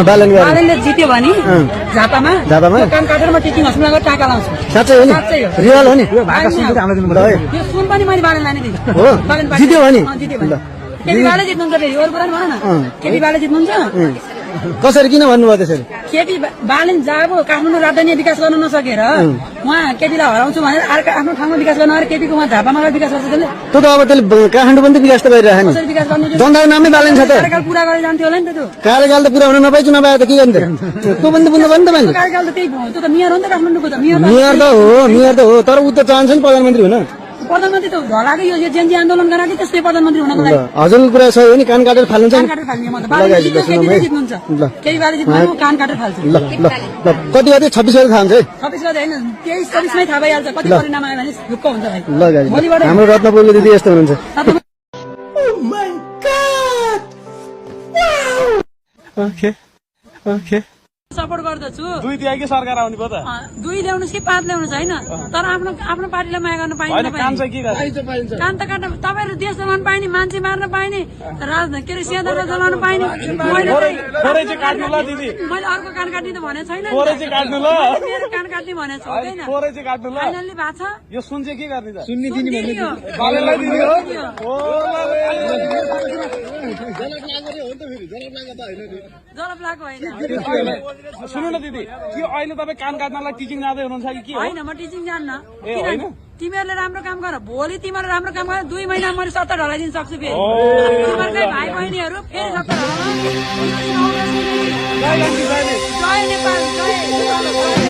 बालनले जित्यो भने झापामा कान काटेर म टिचिङ हस्पिटलमा गएर टाका लाउँछु। साँच्चै हो नि? रियल हो नि? यो सुन पनि मैले बालन लाने दिन्छु। जित्यो भने केपी बाले जित्नुहुन्छ फेरि अरू कुरा भन न। केपी बाले जित्नुहुन्छ कसरी किन भन्नुभयो त्यसरी? केपी बाले जब काठमाडौँ राजधानी विकास गर्न नसकेर उहाँ केपीलाई हराउँछु भनेर अर्को आफ्नो ठाउँमा विकास गर्न आएर केपीको उहाँ झापामा गएर विकास गर्छ त्यसले। त्यो त अब त्यसले काठमाडौँ पनि त विकास त गरिरहेको नि। कसरी विकास गर्नु? जनताको नामै बालन छ त। कार्यकाल पुरा गरेर जान्थ्यो होला नि त त्यो। कार्यकाल त पुरा हुन नपाइ चुनाव आयो त के गर्ने? त्यो पनि त बुझ्नु पर्यो नि तपाईँले। कार्यकाल त त्यही भयो। त्यो त मेयर हो नि त काठमाडौँको त। मेयर त हो तर ऊ त चाहन्छ नि प्रधानमन्त्री हुन। प्रधानमन्त्री त ढलाकै यो जेनजी आन्दोलन गराएको त्यस्तै प्रधानमन्त्री हुनको लागि। हजुरको कुरा सही हो नि? कान काटेर फाल्नुहुन्छ कान काटेर फाल्ने म त बाले जित्नुहुन्छ। केही बाले जित्नु कान काटेर फाल्छु। ल कति 26 गते थाहा हुन्छ है? 26 गते होइन 23 24 थाहा भइहाल्छ कति परिणाम आयो भने ढुक्क हुन्छ भाइ। ल गाइज हाम्रो रत्नपुरको दिदी यस्तो हुनुहुन्छ। ओके सपोर्ट गर्दछु। दुई दिए कि सरकार आउने भयो त? दुई ल्याउनुहोस् कि 5 ल्याउनुहोस् होइन तर आफ्नो पार्टीलाई माया गर्न पाइन्छ। काम चाहिँ के गर्छ? काम त काट्न तपाईँहरू देश जलाउनु पाइने मान्छे मार्न पाइने के अरे स्यादार जलाउनु पाइने। थोरै चाहिँ काट्नु ल दिदी। मैले अर्को कान काट्ने त भनेको छैन। थोरै चाहिँ काट्नु ल। मेरो कान काट्ने भनेको छैन। थोरै चाहिँ काट्नु ल। फाइनल्ली भएको छ। यो सुन चाहिँ के गर्ने त? सुन्नी दिने भन्ने बालेलाई दिने हो? जलप लागेको होइन। सुन्नु न दिदी के अहिले तपाईँ कान काट्नलाई टिचिङ जाँदै हुनुहुन्छ कि के हो? होइन म टिचिङ जान्न। होइन? तिमीहरूले राम्रो काम गर भोलि तिमीहरू राम्रो काम गर 2 महिना मैले 70 ढलाइदिन सक्छु फेरि। तिमीहरूकै भाइ बहिनीहरू फेरि 70 ढलाउनु। जय नेपाल जय